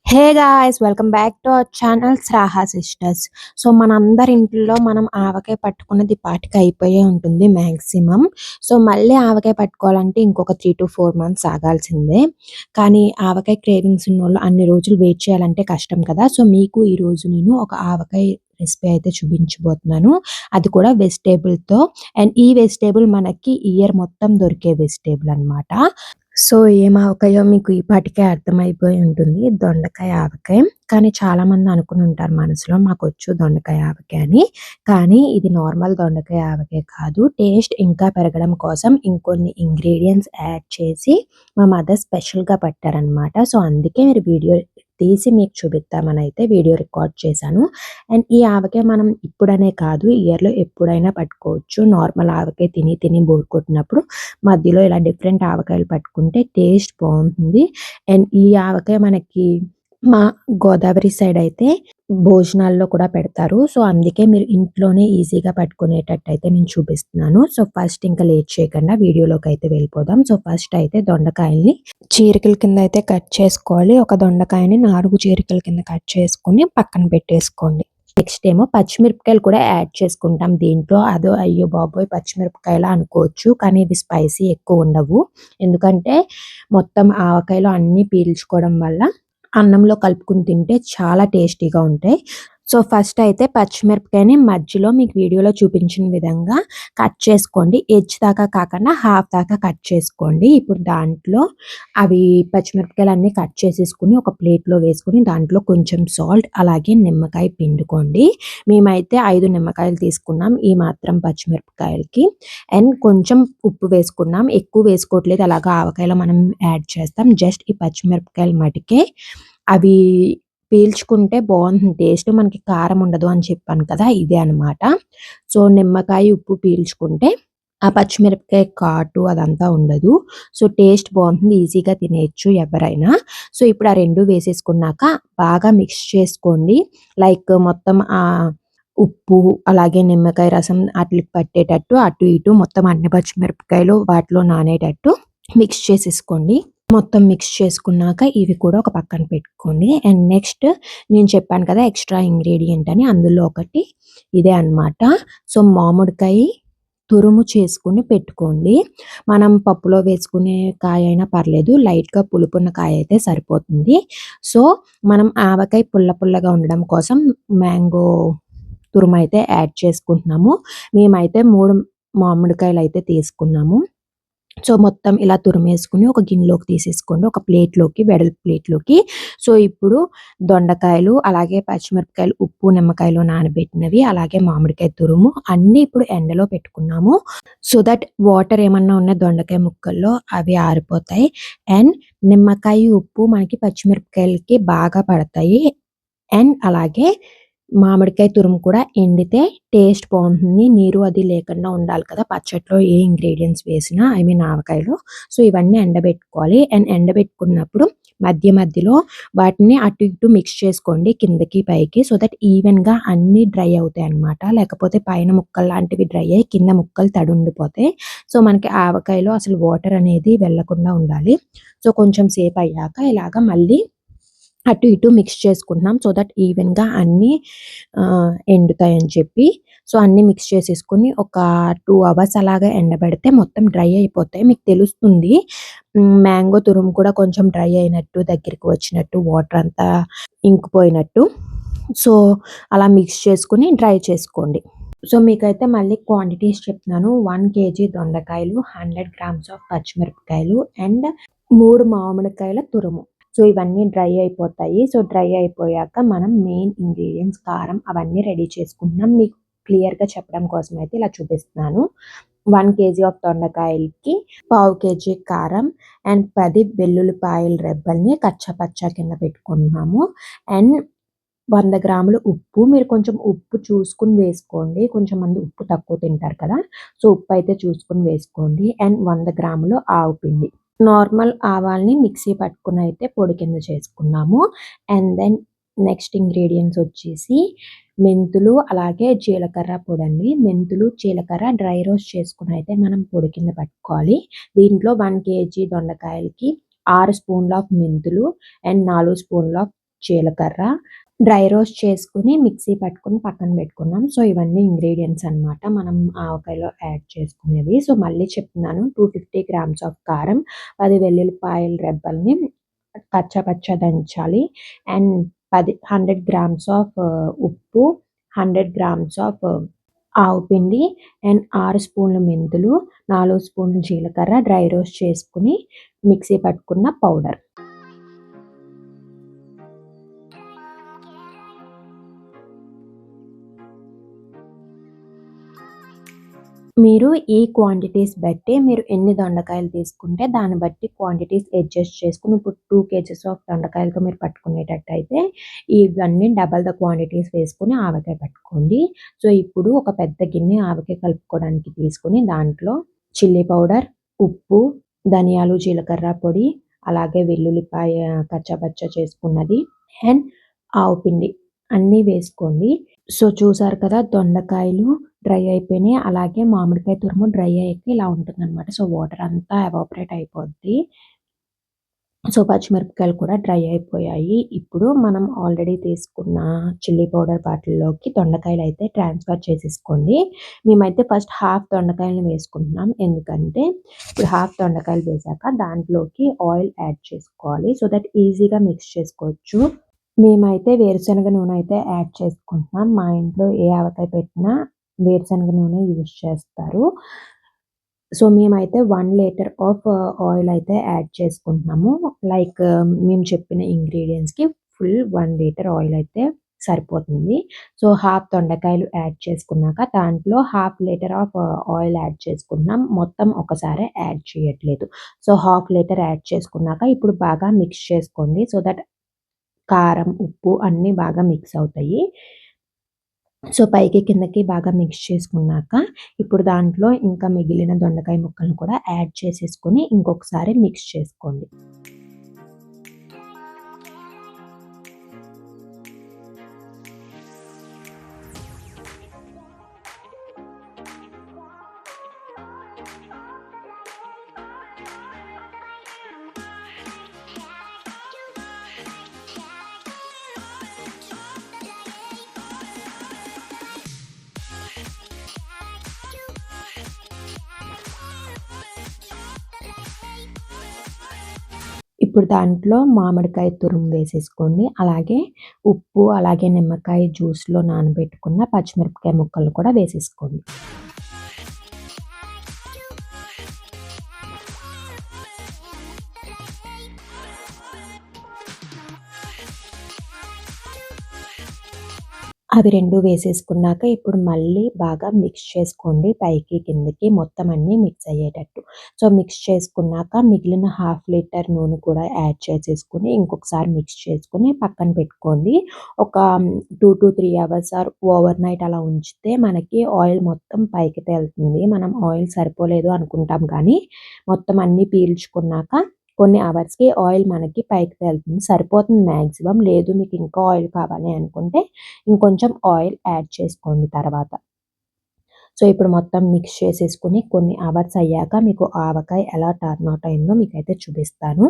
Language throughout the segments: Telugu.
Hey guys welcome back to our channel Shraha sisters. So మనందరి ఇంట్లో మనం ఆవకాయ పట్టుకున్నది పాటికి అయిపోయే ఉంటుంది మ్యాక్సిమం. సో మళ్ళీ ఆవకాయ పట్టుకోవాలంటే ఇంకొక 3 to 4 months ఆగాల్సిందే. కానీ ఆవకాయ క్రేవింగ్స్ ఉన్నోళ్ళు అన్ని రోజులు వెయిట్ చేయాలంటే కష్టం కదా. సో మీకు ఈరోజు నేను ఒక ఆవకాయ రెసిపీ అయితే చూపించబోతున్నాను. అది కూడా వెజిటేబుల్తో. అండ్ ఈ వెజిటేబుల్ మనకి ఇయర్ మొత్తం దొరికే వెజిటేబుల్ అనమాట. సో ఏం ఆవకాయో మీకు ఈ పాటికే అర్థమైపోయి ఉంటుంది. దొండకాయ ఆవకాయ. కానీ చాలామంది అనుకుని ఉంటారు మనసులో మాకొచ్చు దొండకాయ ఆవకాయ అని. కానీ ఇది నార్మల్ దొండకాయ ఆవకాయ కాదు. టేస్ట్ ఇంకా పెరగడం కోసం ఇంకొన్ని ఇంగ్రీడియెంట్స్ యాడ్ చేసి మా మదర్ స్పెషల్‌గా పట్టారనమాట. సో అందుకే మీరు వీడియో తీసి మీకు చూపిద్దామని అయితే వీడియో రికార్డ్ చేశాను. అండ్ ఈ ఆవకాయ మనం ఇప్పుడనే కాదు ఇయర్‌లో ఎప్పుడైనా పట్టుకోవచ్చు. నార్మల్ ఆవకాయ తిని తిని బోర్ కొట్టినప్పుడు మధ్యలో ఇలా డిఫరెంట్ ఆవకాయలు పట్టుకుంటే టేస్ట్ బాగుంటుంది. అండ్ ఈ ఆవకాయ మనకి మా గోదావరి సైడ్ అయితే భోజనాల్లో కూడా పెడతారు. సో అందుకే మీరు ఇంట్లోనే ఈజీగా పట్టుకునేటట్టు అయితే నేను చూపిస్తున్నాను. సో ఫస్ట్ ఇంకా లేట్ చేయకుండా వీడియోలోకి అయితే వెళ్ళిపోదాం. సో ఫస్ట్ అయితే దొండకాయల్ని చీరికల కింద అయితే కట్ చేసుకోవాలి. ఒక దొండకాయని 4 చీరికల కింద కట్ చేసుకొని పక్కన పెట్టేసుకోండి. నెక్స్ట్ ఏమో పచ్చిమిరపకాయలు కూడా యాడ్ చేసుకుంటాం దీంట్లో. అదో అయ్యో బాబోయ్! పచ్చిమిరపకాయలా అనుకోవచ్చు. కానీ ఇవి స్పైసీ ఎక్కువ ఉండవు. ఎందుకంటే మొత్తం ఆవకాయలో అన్నీ పీల్చుకోవడం వల్ల అన్నంలో కలుపుకొని తింటే చాలా టేస్టీగా ఉంటాయి. సో ఫస్ట్ అయితే పచ్చిమిరపకాయని మధ్యలో మీకు వీడియోలో చూపించిన విధంగా కట్ చేసుకోండి. ఎడ్జ్ దాకా కాకుండా హాఫ్ దాకా కట్ చేసుకోండి. ఇప్పుడు దాంట్లో అవి పచ్చిమిరపకాయలన్నీ కట్ చేసేసుకొని ఒక ప్లేట్‌లో వేసుకొని దాంట్లో కొంచెం సాల్ట్ అలాగే నిమ్మకాయ పిండుకోండి. మేమైతే 5 నిమ్మకాయలు తీసుకున్నాం ఈ మాత్రం పచ్చిమిరపకాయలకి. అండ్ కొంచెం ఉప్పు వేసుకున్నాం. ఎక్కువ వేసుకోవట్లేదు అలాగా ఆవకాయలో మనం యాడ్ చేస్తాం. జస్ట్ ఈ పచ్చిమిరపకాయలు మటికే అవి పీల్చుకుంటే బాగుంటుంది టేస్ట్. మనకి కారం ఉండదు అని చెప్పాను కదా! ఇదే అనమాట. సో నిమ్మకాయ, ఉప్పు పీల్చుకుంటే ఆ పచ్చిమిరపకాయ ఘాటు అదంతా ఉండదు. సో టేస్ట్ బాగుంటుంది. ఈజీగా తినేయొచ్చు ఎవరైనా. సో ఇప్పుడు ఆ 2 వేసేసుకున్నాక బాగా మిక్స్ చేసుకోండి. లైక్ మొత్తం ఉప్పు అలాగే నిమ్మకాయ రసం ఆటిలికి పట్టేటట్టు అటు ఇటు మొత్తం అన్ని పచ్చిమిరపకాయలు వాటిలో నానేటట్టు మిక్స్ చేసేసుకోండి. మొత్తం మిక్స్ చేసుకున్నాక ఇవి కూడా ఒక పక్కన పెట్టుకోండి. అండ్ నెక్స్ట్ నేను చెప్పాను కదా ఎక్స్ట్రా ఇంగ్రీడియంట్ అని అందులో ఒకటి ఇదే అనమాట. సో మామిడికాయ తురుము చేసుకొని పెట్టుకోండి. మనం పప్పులో వేసుకునే కాయ అయినా పర్లేదు. లైట్‌గా పులుపున్న కాయ అయితే సరిపోతుంది. సో మనం ఆవకాయ పుల్ల పుల్లగా ఉండడం కోసం మ్యాంగో తురుమైతే యాడ్ చేసుకుంటున్నాము. మేమైతే 3 మామిడికాయలైతే తీసుకున్నాము. సో మొత్తం ఇలా తురిమేసుకొని ఒక గిన్నెలోకి తీసేసుకోండి. ఒక ప్లేట్‌లోకి వెడల్పు ప్లేట్‌లోకి. సో ఇప్పుడు దొండకాయలు, అలాగే పచ్చిమిరపకాయలు, ఉప్పు, నిమ్మకాయలో నానబెట్టినవి, అలాగే మామిడికాయ తురుము అన్నీ ఇప్పుడు ఎండలో పెట్టుకున్నాము. సో దట్ వాటర్ ఏమన్నా ఉన్న దొండకాయ ముక్కల్లో అవి ఆరిపోతాయి. అండ్ నిమ్మకాయ, ఉప్పు మనకి పచ్చిమిరపకాయలకి బాగా పడతాయి. అండ్ అలాగే మామిడికాయ తురుము కూడా ఎండితే టేస్ట్ బాగుంటుంది. నీరు అది లేకుండా ఉండాలి కదా! పచ్చడిలో ఏ ఇంగ్రీడియెంట్స్ వేసినా ఐ మీన్ ఆవకాయలో. సో ఇవన్నీ ఎండబెట్టుకోవాలి. అండ్ ఎండబెట్టుకున్నప్పుడు మధ్య మధ్యలో వాటిని అటు ఇటు మిక్స్ చేసుకోండి కిందకి పైకి. సో దట్ ఈవెన్‌గా అన్నీ డ్రై అవుతాయన్నమాట. లేకపోతే పైన ముక్కలు లాంటివి డ్రై అయ్యి కింద ముక్కలు తడి ఉండిపోతాయి. సో మనకి ఆవకాయలో అసలు వాటర్ అనేది వెళ్ళకుండా ఉండాలి. సో కొంచెం సేపు అయ్యాక ఇలాగ మళ్ళీ అటు ఇటు మిక్స్ చేసుకుంటున్నాం. సో దట్ ఈవెన్‌గా అన్నీ ఎండుతాయని చెప్పి. సో అన్నీ మిక్స్ చేసేసుకొని ఒక 2 అవర్స్ అలాగా ఎండబెడితే మొత్తం డ్రై అయిపోతాయి. మీకు తెలుస్తుంది. మ్యాంగో తురుము కూడా కొంచెం డ్రై అయినట్టు, దగ్గరికి వచ్చినట్టు, వాటర్ అంతా ఇంకిపోయినట్టు. సో అలా మిక్స్ చేసుకొని డ్రై చేసుకోండి. సో మీకైతే మళ్ళీ క్వాంటిటీస్ చెప్తున్నాను. 1 కేజీ దొండకాయలు, 100 గ్రామ్స్ ఆఫ్ పచ్చిమిరపకాయలు అండ్ 3 మామిడికాయల తురుము. సో ఇవన్నీ డ్రై అయిపోతాయి. సో డ్రై అయిపోయాక మనం మెయిన్ ఇంగ్రీడియెంట్స్ కారం అవన్నీ రెడీ చేసుకుంటున్నాం. మీకు క్లియర్‌గా చెప్పడం కోసం అయితే ఇలా చూపిస్తున్నాను. 1 కేజీ ఆఫ్ దొండకాయలకి పావు కేజీ కారం అండ్ 10 వెల్లుల్లిపాయల రెబ్బల్ని కచ్చా పచ్చా కింద పెట్టుకుంటున్నాము. అండ్ 100 గ్రాములు ఉప్పు. మీరు కొంచెం ఉప్పు చూసుకొని వేసుకోండి. కొంచెం మంది ఉప్పు తక్కువ తింటారు కదా! సో ఉప్పు అయితే చూసుకొని వేసుకోండి. అండ్ 100 గ్రాములు ఆవు పిండి. నార్మల్ ఆవాల్ని మిక్సీ పట్టుకొని అయితే పొడి కింద చేసుకున్నాము. అండ్ దెన్ నెక్స్ట్ ఇంగ్రీడియెంట్స్ వచ్చేసి మెంతులు, అలాగే జీలకర్ర పొడండి. మెంతులు, జీలకర్ర డ్రై రోస్ట్ చేసుకొని అయితే మనం పొడి కింద పట్టుకోవాలి. దీంట్లో 1 కేజీ దొండకాయలకి 6 స్పూన్‌ల ఆఫ్ మెంతులు అండ్ 4 స్పూన్‌ల ఆఫ్ జీలకర్ర డ్రై రోస్ట్ చేసుకొని మిక్సీ పట్టుకొని పక్కన పెట్టుకున్నాం. సో, ఇవన్నీ ఇంగ్రీడియెంట్స్ అనమాట మనం ఆవకాయలో యాడ్ చేసుకునేవి. సో, మళ్ళీ చెప్తున్నాను 250 గ్రామ్స్ ఆఫ్ కారం, 10 వెల్లుల్లిపాయల రెబ్బల్ని కచ్చా దంచాలి. అండ్ 100 గ్రామ్స్ ఆఫ్ ఉప్పు, 100 గ్రామ్స్ ఆఫ్ ఆవు పిండి అండ్ 6 స్పూన్లు మెంతులు, 4 స్పూన్లు జీలకర్ర డ్రై రోస్ట్ చేసుకొని మిక్సీ పట్టుకున్న పౌడర్. మీరు ఈ క్వాంటిటీస్ బట్టి మీరు ఎన్ని దొండకాయలు తీసుకుంటే దాన్ని బట్టి క్వాంటిటీస్ అడ్జస్ట్ చేసుకొని ఇప్పుడు 2 కేజెస్ ఆఫ్ దొండకాయలతో మీరు పట్టుకునేటట్టయితే ఇవన్నీ డబల్ ద క్వాంటిటీస్ వేసుకొని ఆవకాయ పట్టుకోండి. సో, ఇప్పుడు ఒక పెద్ద గిన్నె ఆవకాయ కలుపుకోవడానికి తీసుకొని దాంట్లో చిల్లీ పౌడర్, ఉప్పు, ధనియాలు, జీలకర్ర పొడి, అలాగే వెల్లుల్లిపాయ కచ్చాపచ్చా చేసుకున్నది అండ్ ఆవు పిండి అన్నీ వేసుకోండి. సో, చూసారు కదా దొండకాయలు డ్రై అయిపోయినాయి. అలాగే మామిడికాయ తురుము డ్రై అయ్యాక ఇలా ఉంటుందనమాట. సో, వాటర్ అంతా ఎవాపరేట్ అయిపోద్ది. సో, పచ్చిమిరపకాయలు కూడా డ్రై అయిపోయాయి. ఇప్పుడు మనం ఆల్రెడీ తీసుకున్న చిల్లీ పౌడర్ బాటిల్లోకి దొండకాయలైతే ట్రాన్స్‌ఫర్ చేసేసుకోండి. మేమైతే ఫస్ట్ హాఫ్ దొండకాయలని వేసుకుంటున్నాం. ఎందుకంటే ఇప్పుడు హాఫ్ దొండకాయలు వేశాక దాంట్లోకి ఆయిల్ యాడ్ చేసుకోవాలి. సో దట్ ఈజీగా మిక్స్ చేసుకోవచ్చు. మేమైతే వేరుశనగ నూనె అయితే యాడ్ చేసుకుంటున్నాం. మా ఇంట్లో ఏ ఆవకాయ పెట్టినా వేరుశనగ నూనె యూజ్ చేస్తారు. సో, మేమైతే 1 లీటర్ ఆఫ్ ఆయిల్ అయితే యాడ్ చేసుకుంటున్నాము. లైక్ మేము చెప్పిన ఇంగ్రీడియెంట్స్‌కి ఫుల్ 1 లీటర్ ఆయిల్ అయితే సరిపోతుంది. సో, హాఫ్ దొండకాయలు యాడ్ చేసుకున్నాక దాంట్లో half litre of oil add చేసుకుంటున్నాం. మొత్తం ఒకసారే యాడ్ చేయట్లేదు. సో, హాఫ్ లీటర్ యాడ్ చేసుకున్నాక ఇప్పుడు బాగా మిక్స్ చేసుకోండి. సో దట్ కారం, ఉప్పు అన్నీ బాగా మిక్స్ అవుతాయి. సో, పైకి కిందకి బాగా మిక్స్ చేసుకున్నాక ఇప్పుడు దాంట్లో ఇంకా మిగిలిన దొండకాయ ముక్కలను కూడా యాడ్ చేసేసుకొని ఇంకొకసారి మిక్స్ చేసుకోండి. ఇప్పుడు దాంట్లో మామిడికాయ తురుము వేసేసుకోండి. అలాగే ఉప్పు, అలాగే నిమ్మకాయ జ్యూస్‌లో నానబెట్టుకున్న పచ్చిమిరపకాయ ముక్కలు కూడా వేసేసుకోండి. అవి 2 వేసేసుకున్నాక ఇప్పుడు మళ్ళీ బాగా మిక్స్ చేసుకోండి. పైకి, కిందకి మొత్తం అన్నీ మిక్స్ అయ్యేటట్టు. సో, మిక్స్ చేసుకున్నాక మిగిలిన హాఫ్ లీటర్ నూనె కూడా యాడ్ చేసేసుకొని ఇంకొకసారి మిక్స్ చేసుకొని పక్కన పెట్టుకోండి. ఒక 2-3 అవర్స్ ఆర్ ఓవర్ నైట్ అలా ఉంచితే మనకి ఆయిల్ మొత్తం పైకి తేలుతుంది. మనం ఆయిల్ సరిపోలేదు అనుకుంటాం కానీ మొత్తం అన్నీ పీల్చుకున్నాక కొన్ని అవర్స్‌కి ఆయిల్ మనకి పైకి తేలుతుంది. సరిపోతుంది మాక్సిమం. లేదు మీకు ఇంకా ఆయిల్ కావాలి అనుకుంటే ఇంకొంచెం ఆయిల్ యాడ్ చేసుకోండి తర్వాత. సో, ఇప్పుడు మొత్తం మిక్స్ చేసేసుకొని కొన్ని అవర్స్ అయ్యాక మీకు ఆవకాయ ఎలా టర్న్ ఔట్ అయిందో మీకైతే చూపిస్తాను.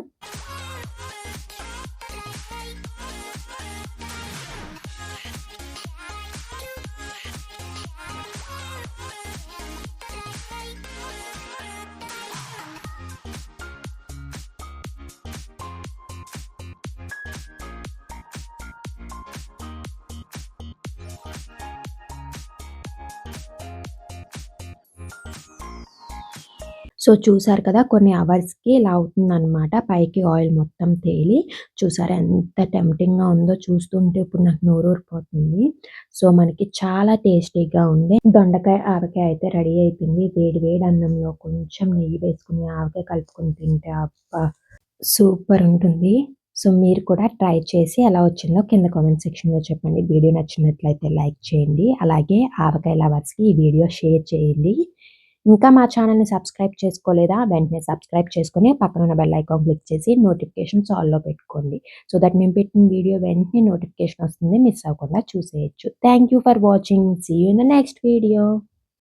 సో, చూసారు కదా కొన్ని అవర్స్‌కి ఇలా అవుతుందనమాట. పైకి ఆయిల్ మొత్తం తేలి చూసారా ఎంత టెంప్టింగ్‌గా ఉందో చూస్తుంటే ఇప్పుడు నాకు నోరూరిపోతుంది. సో, మనకి చాలా టేస్టీగా ఉండే దొండకాయ ఆవకాయ అయితే రెడీ అయిపోయింది. వేడి వేడి అన్నంలో కొంచెం నెయ్యి వేసుకొని ఆవకాయ కలుపుకొని తింటే అబ్బా! సూపర్ ఉంటుంది. సో, మీరు కూడా ట్రై చేసి ఎలా వచ్చిందో కింద కామెంట్ సెక్షన్‌లో చెప్పండి. వీడియో నచ్చినట్లయితే లైక్ చేయండి. అలాగే ఆవకాయ లవర్స్‌కి ఈ వీడియో షేర్ చేయండి. ఇంకా మా ఛానల్‌ని సబ్స్క్రైబ్ చేసుకోలేదా? వెంటనే సబ్స్క్రైబ్ చేసుకొని పక్కనున్న బెల్ ఐకాన్ క్లిక్ చేసి నోటిఫికేషన్స్ ఆల్‌లో పెట్టుకోండి. సో దట్ మేము పెట్టిన వీడియో వెంటనే నోటిఫికేషన్ వస్తుంది. మిస్ అవ్వకుండా చూసేయొచ్చు. Thank you for watching. See you in the next video.